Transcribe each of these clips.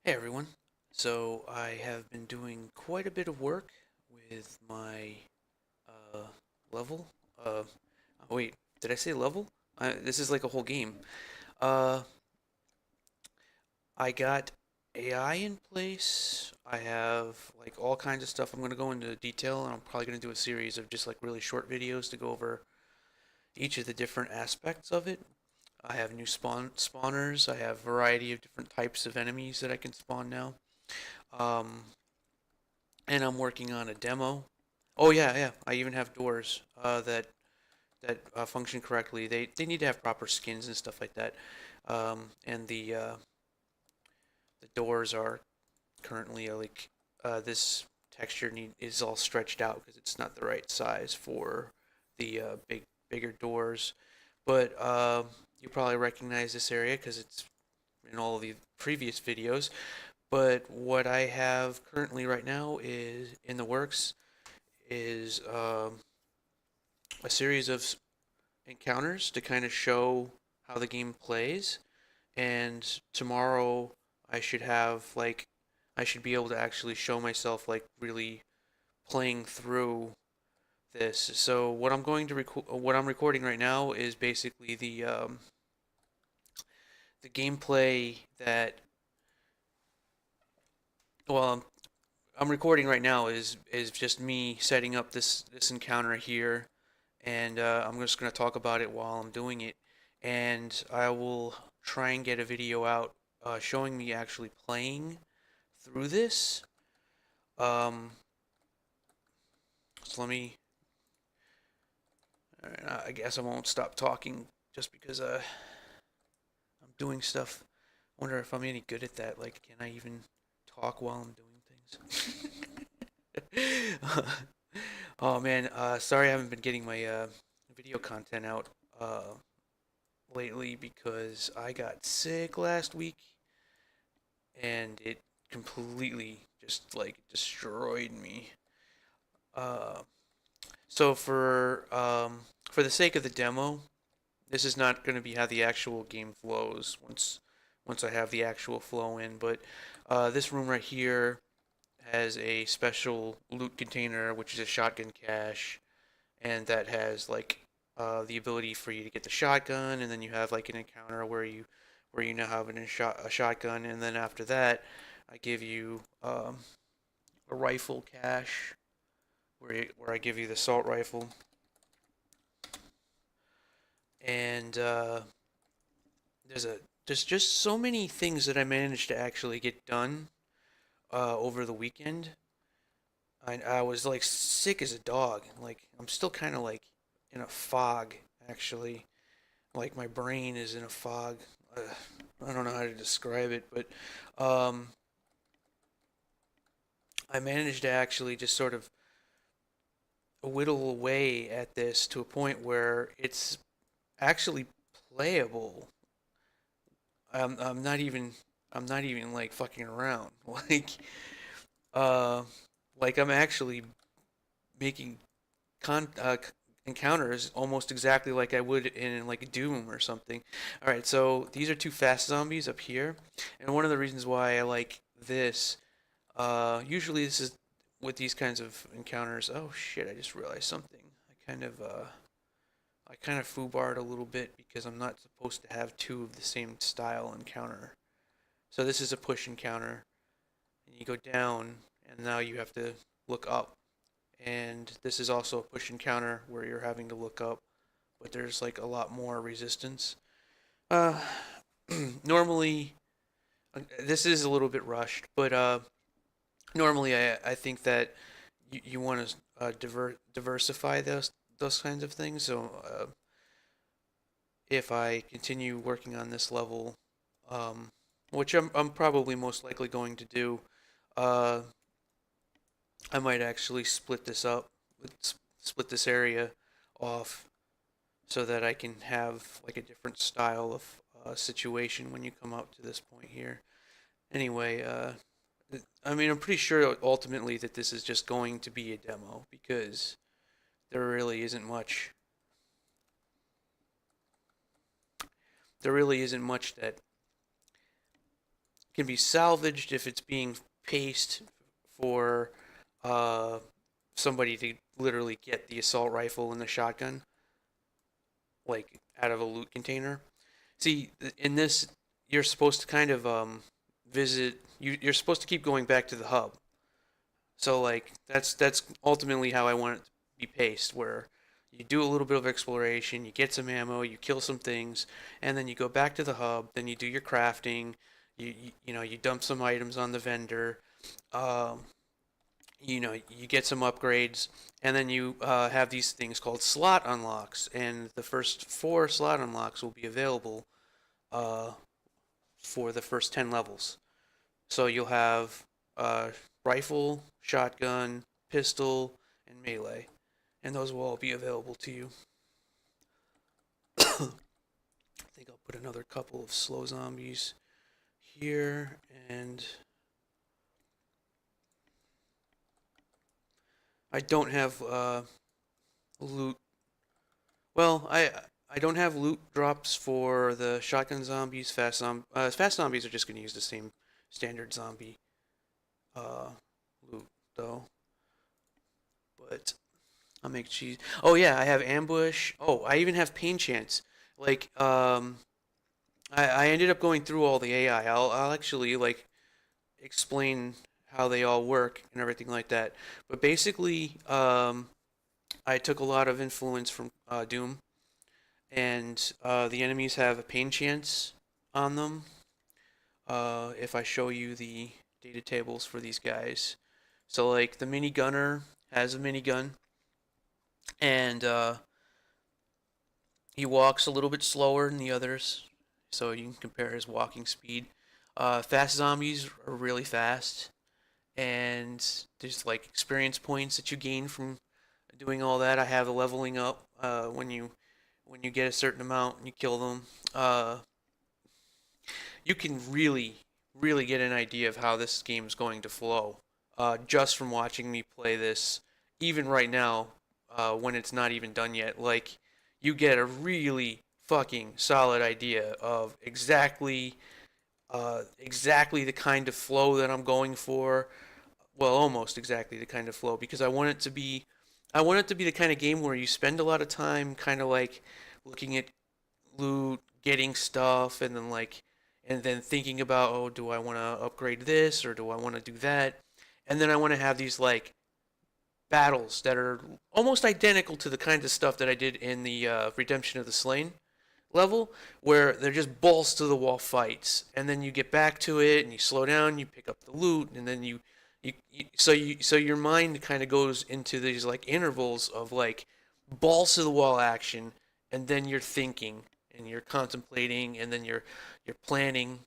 Hey everyone. So I have been doing quite a bit of work with my uh, level. Wait, did I say level? This is like a whole game. Uh, I got AI in place. I have like all kinds of stuff. I'm going to go into detail, and I'm probably going to do a series of just like really short videos to go over each of the different aspects of it. I have new spawners. I have a variety of different types of enemies that I can spawn now. Um, and I'm working on a demo. Oh yeah. I even have doors that function correctly. They need to have proper skins and stuff like that. And the doors are currently this texture is all stretched out because it's not the right size for the bigger doors. But you probably recognize this area because it's in all of the previous videos. But what I have currently right now is in the works is a series of encounters to kind of show how the game plays. And tomorrow I should have I should be able to actually show myself like really playing through this. So what I'm recording right now is basically the gameplay that well I'm recording right now is just me setting up this encounter here, and I'm just gonna talk about it while I'm doing it, and I will try and get a video out showing me actually playing through this. Um, so let me. I guess I won't stop talking just because I'm doing stuff. I wonder if I'm any good at that. Like, can I even talk while I'm doing things? Oh man, sorry I haven't been getting my video content out uh, lately because I got sick last week and it completely just like destroyed me. Uh, so for the sake of the demo, this is not going to be how the actual game flows once I have the actual flow in. But this room right here has a special loot container, which is a shotgun cache, and that has the ability for you to get the shotgun, and then you have like an encounter where you now have a shotgun, and then after that, I give you a rifle cache where I give you the assault rifle, and there's a there's just so many things that I managed to actually get done over the weekend. I was like sick as a dog. Like I'm still kind of like in a fog actually. Like my brain is in a fog. Uh, I don't know how to describe it, but um, I managed to actually just sort of whittle away at this to a point where it's actually playable. I'm not even like fucking around. Uh, like I'm actually making con encounters almost exactly like I would in like Doom or something. All right, so these are two fast zombies up here, and one of the reasons why I like this, usually this is with these kinds of encounters. Oh shit! I just realized something. I kind of foobarred a little bit because I'm not supposed to have two of the same style encounter. So this is a push encounter, and you go down, and now you have to look up. And this is also a push encounter where you're having to look up, but there's like a lot more resistance. Uh, normally, this is a little bit rushed, but normally I think that you want to diversify those kinds of things. So if I continue working on this level, um, which I'm probably most likely going to do, uh, I might actually split this up, split this area off so that I can have like a different style of situation when you come up to this point here. Anyway, I mean, I'm pretty sure ultimately that this is just going to be a demo because there really isn't much. There really isn't much that can be salvaged if it's being paced for uh, somebody to literally get the assault rifle and the shotgun, like out of a loot container. See, in this, you're supposed to kind of visit. You're supposed to keep going back to the hub. So like that's ultimately how I want it to be paced, where you do a little bit of exploration, you get some ammo, you kill some things, and then you go back to the hub. Then you do your crafting. You dump some items on the vendor. Um, you get some upgrades, and then you have these things called slot unlocks, and the first four slot unlocks will be available uh, for the first 10 levels. So you'll have rifle, shotgun, pistol, and melee, and those will all be available to you. I think I'll put another couple of slow zombies here, and I don't have loot. Well, I don't have loot drops for the shotgun zombies. Fast zombies are just going to use the same standard zombie uh, loot though. But I'll make cheese. Oh yeah, I have ambush. Oh, I even have pain chance. Like I ended up going through all the AI. I'll actually like explain how they all work and everything like that. But basically, I took a lot of influence from Doom, and the enemies have a pain chance on them. If I show you the data tables for these guys, so like the mini gunner has a minigun, and he walks a little bit slower than the others, so you can compare his walking speed. Fast zombies are really fast, and there's like experience points that you gain from doing all that. I have the leveling up when you get a certain amount and you kill them. You can really get an idea of how this game is going to flow just from watching me play this. Even right now, when it's not even done yet, like you get a really fucking solid idea of exactly the kind of flow that I'm going for. Well, almost exactly the kind of flow, because I want it to be the kind of game where you spend a lot of time kind of like looking at loot, getting stuff, and then thinking about, oh, do I want to upgrade this or do I want to do that? And then I want to have these like battles that are almost identical to the kind of stuff that I did in the Redemption of the Slain level, where they're just balls to the wall fights, and then you get back to it and you slow down, you pick up the loot, and then so your mind kind of goes into these like intervals of like balls to the wall action, and then you're thinking and you're contemplating, and then you're planning,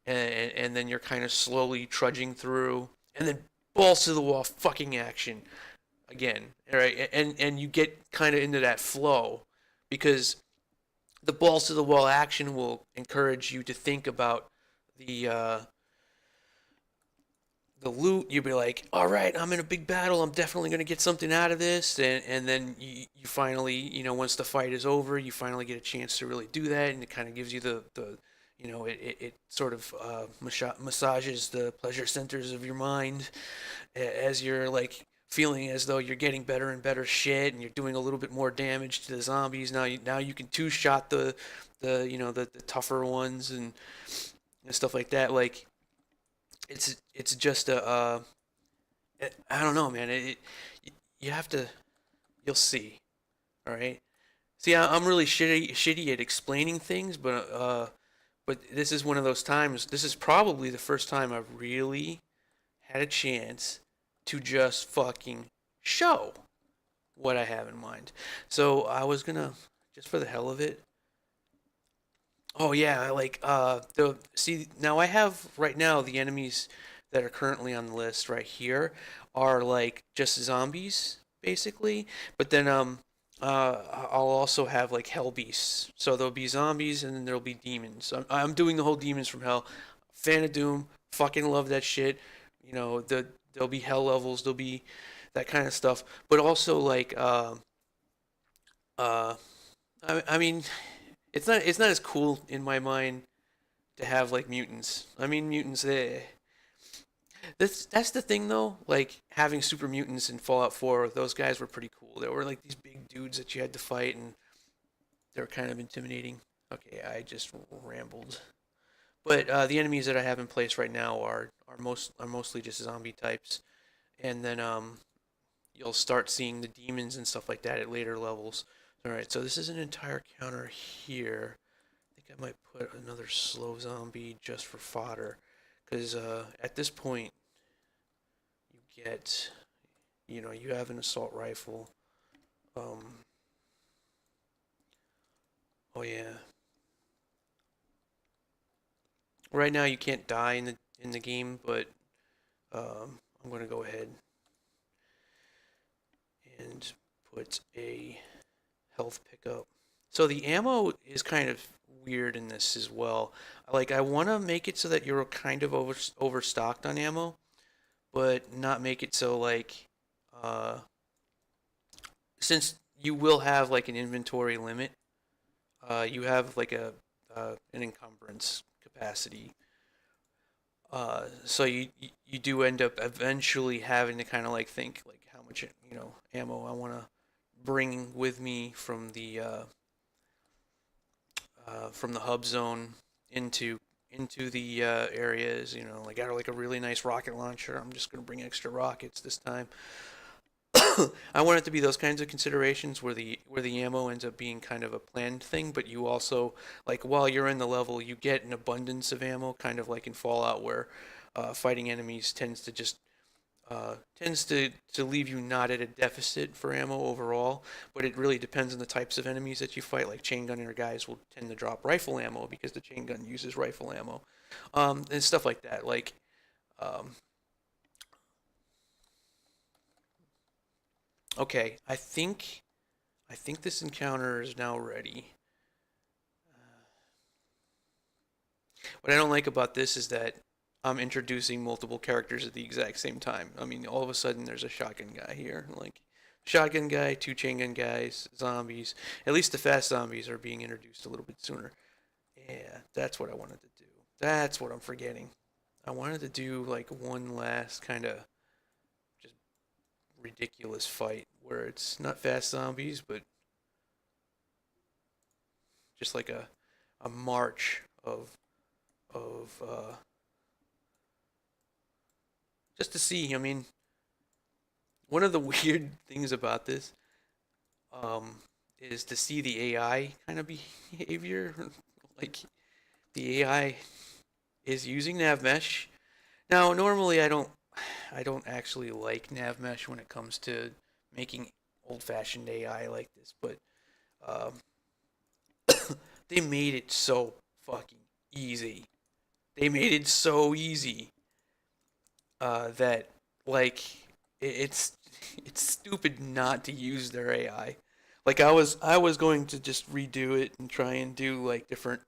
and then you're kind of slowly trudging through, and then balls to the wall fucking action again, right? And you get kind of into that flow, because the balls to the wall action will encourage you to think about the uh, the loot. You'll be like, all right, I'm in a big battle. I'm definitely going to get something out of this. And then you finally, once the fight is over, you finally get a chance to really do that. And it kind of gives you it sort of massages the pleasure centers of your mind as you're like feeling as though you're getting better and better shit, and you're doing a little bit more damage to the zombies. Now you can two shot the tougher ones and stuff like that. Like it's just I don't know, man. You have to, you'll see. All right. See, I'm really shitty at explaining things, but this is one of those times. This is probably the first time I've really had a chance to just fucking show what I have in mind. So I was gonna, just for the hell of it. Oh yeah, like the see now I have right now the enemies that are currently on the list right here are like just zombies basically, but then I'll also have like hell beasts. So there'll be zombies and then there'll be demons. I'm doing the whole demons from hell. Fan of Doom, fucking love that shit. There'll be hell levels, there'll be that kind of stuff, but also like uh I mean it's not as cool in my mind to have like mutants. I mean, mutants. That's the thing though. Like having super mutants in Fallout 4, those guys were pretty cool. They were like these big dudes that you had to fight, and they were kind of intimidating. Okay, I just rambled. But the enemies that I have in place right now are mostly just zombie types, and then you'll start seeing the demons and stuff like that at later levels. All right, so this is an entire counter here. I think I might put another slow zombie just for fodder, because at this point you get, you have an assault rifle. Um, oh yeah. Right now you can't die in the game, but I'm gonna go ahead and put a health pickup. So the ammo is kind of weird in this as well. Like I want to make it so that you're kind of overstocked on ammo, but not make it so like uh, since you will have like an inventory limit, you have like a an encumbrance capacity. So you do end up eventually having to kind of like think like how much ammo I want to bring with me from the hub zone into the areas. Like I got like a really nice rocket launcher. I'm just gonna bring extra rockets this time. I want it to be those kinds of considerations where the ammo ends up being kind of a planned thing, but you also like while you're in the level, you get an abundance of ammo, kind of like in Fallout, where fighting enemies tends to leave you not at a deficit for ammo overall, but it really depends on the types of enemies that you fight. Like chain gunner guys will tend to drop rifle ammo because the chain gun uses rifle ammo, and stuff like that. Like, um, okay, I think this encounter is now ready. What I don't like about this is that I'm introducing multiple characters at the exact same time. I mean, all of a sudden there's a shotgun guy here. Like, shotgun guy, two chain gun guys, zombies. At least the fast zombies are being introduced a little bit sooner. Yeah, that's what I wanted to do. That's what I'm forgetting. I wanted to do like one last kind of just ridiculous fight where it's not fast zombies, but just like a march of just to see. I mean, one of the weird things about this um, is to see the AI kind of behavior. Like the AI is using nav mesh. Now, normally I don't actually like nav mesh when it comes to making old-fashioned AI like this, but um, they made it so fucking easy. They made it so easy that like it's it's stupid not to use their AI. Like I was going to just redo it and try and do like different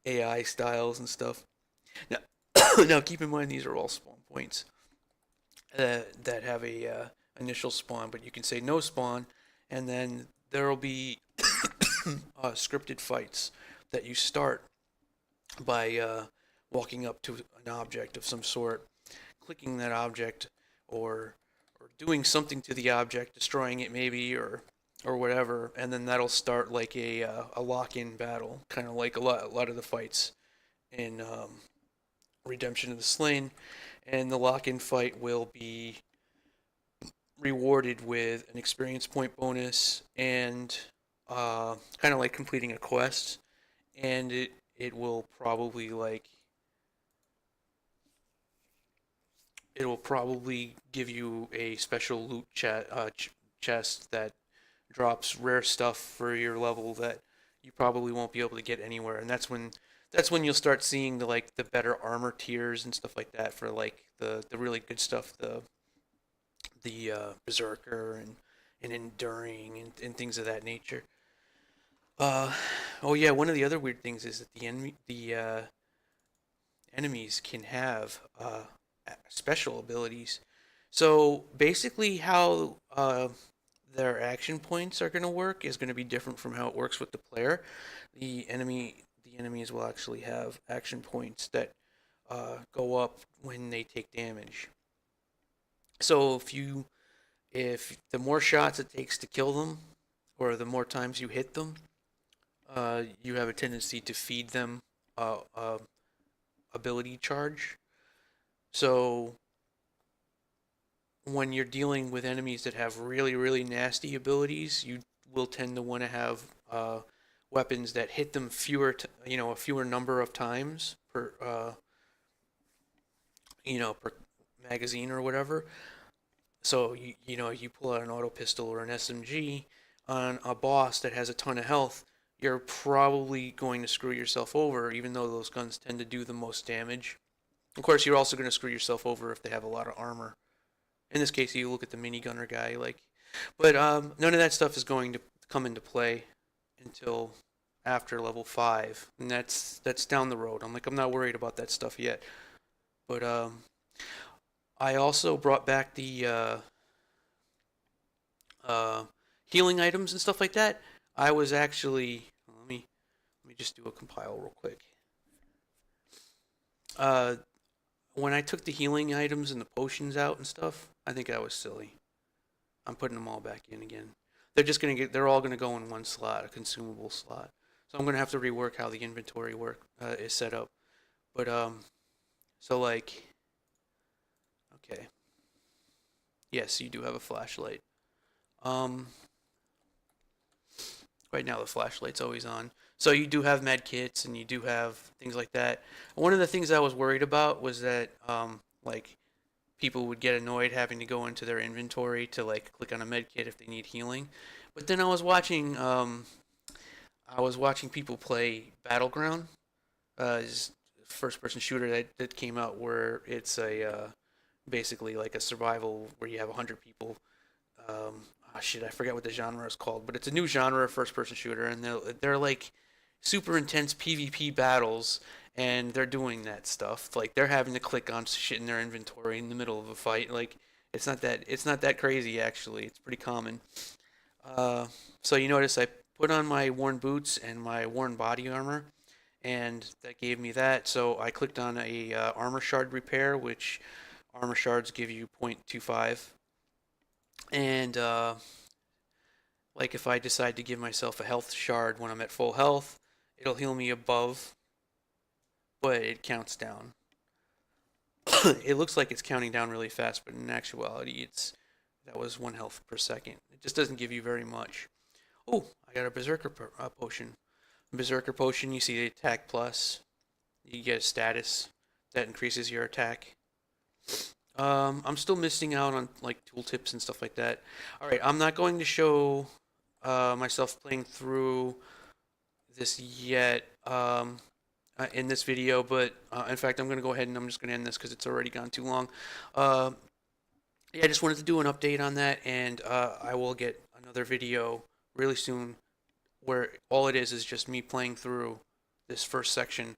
AI styles and stuff. Now, now keep in mind these are all spawn points that have a initial spawn, but you can say no spawn, and then there will be scripted fights that you start by walking up to an object of some sort, clicking that object, or doing something to the object, destroying it maybe, or whatever, and then that'll start like a lock-in battle, kind of like a lot of the fights in Redemption of the Slain, and the lock-in fight will be rewarded with an experience point bonus and kind of like completing a quest, and it will probably like it will probably give you a special loot chest that drops rare stuff for your level that you probably won't be able to get anywhere, and that's when you'll start seeing the better armor tiers and stuff like that for like the really good stuff, the berserker and enduring and things of that nature. Uh, oh yeah, one of the other weird things is that the enemies can have special abilities. So basically, how their action points are going to work is going to be different from how it works with the player. The the enemies will actually have action points that go up when they take damage. So if the more shots it takes to kill them, or the more times you hit them, you have a tendency to feed them ability charge. So when you're dealing with enemies that have really, really nasty abilities, you will tend to want to have weapons that hit them a fewer number of times per magazine or whatever. So you pull out an auto pistol or an SMG on a boss that has a ton of health, you're probably going to screw yourself over, even though those guns tend to do the most damage. Of course, you're also going to screw yourself over if they have a lot of armor. In this case, you look at the minigunner guy, but none of that stuff is going to come into play until after level 5, and that's down the road. I'm not worried about that stuff yet. But I also brought back the healing items and stuff like that. I was actually let me just do a compile real quick. When I took the healing items and the potions out and stuff, I think I was silly. I'm putting them all back in again. They're all gonna go in one slot, a consumable slot. So I'm gonna have to rework how the inventory is set up. But so okay, yes, you do have a flashlight. Right now the flashlight's always on. So you do have med kits and you do have things like that. One of the things I was worried about was that people would get annoyed having to go into their inventory to click on a med kit if they need healing. But then I was watching people play Battleground, first person shooter that came out where it's basically like a survival where you have 100 people. I forget what the genre is called, but it's a new genre, first person shooter, and they're like super intense PvP battles, and they're doing that stuff. Like they're having to click on shit in their inventory in the middle of a fight. Like it's not that crazy actually. It's pretty common. So you notice I put on my worn boots and my worn body armor, and that gave me that. So I clicked on a armor shard repair, which armor shards give you 0.25. And if I decide to give myself a health shard when I'm at full health, it'll heal me above, but it counts down. It looks like it's counting down really fast, but in actuality, that was 1 health per second. It just doesn't give you very much. Oh, I got a Berserker potion. Berserker potion, you see the attack plus. You get a status that increases your attack. I'm still missing out on tooltips and stuff like that. All right, I'm not going to show myself playing through this yet in this video, but in fact, I'm going to go ahead and I'm just going to end this because it's already gone too long. Yeah, I just wanted to do an update on that, and I will get another video really soon where all it is just me playing through this first section,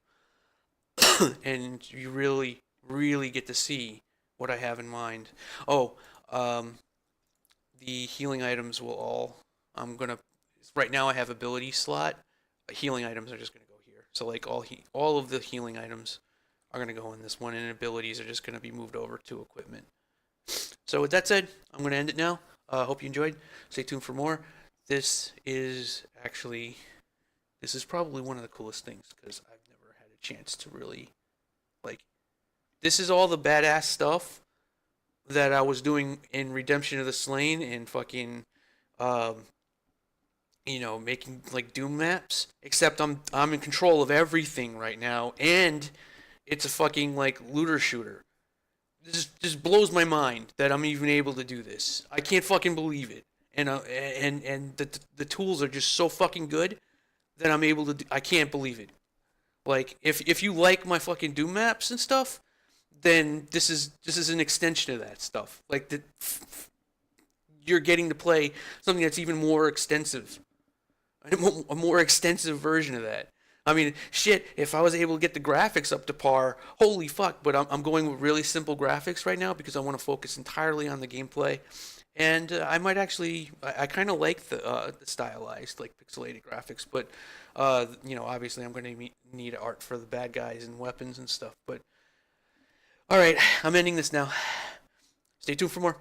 and you really, really get to see what I have in mind. Oh, the healing items will right now I have ability slot. Healing items are just going to go here. So all of the healing items are going to go in this one, and abilities are just going to be moved over to equipment. So with that said, I'm going to end it now. Hope you enjoyed. Stay tuned for more. This is probably one of the coolest things because I've never had a chance to really this is all the badass stuff that I was doing in Redemption of the Slain and fucking making Doom maps, except I'm in control of everything right now, and it's a fucking looter shooter. This just blows my mind that I'm even able to do this. I can't fucking believe it. And the tools are just so fucking good that I'm able to I can't believe it. If you like my fucking Doom maps and stuff, then this is an extension of that stuff. You're getting to play something that's even more extensive. A more extensive version of that. I mean, shit, if I was able to get the graphics up to par, holy fuck, but I'm going with really simple graphics right now because I want to focus entirely on the gameplay. And I might actually, I kind of like the stylized, like pixelated graphics, but obviously I'm going to need art for the bad guys and weapons and stuff. But all right, I'm ending this now. Stay tuned for more.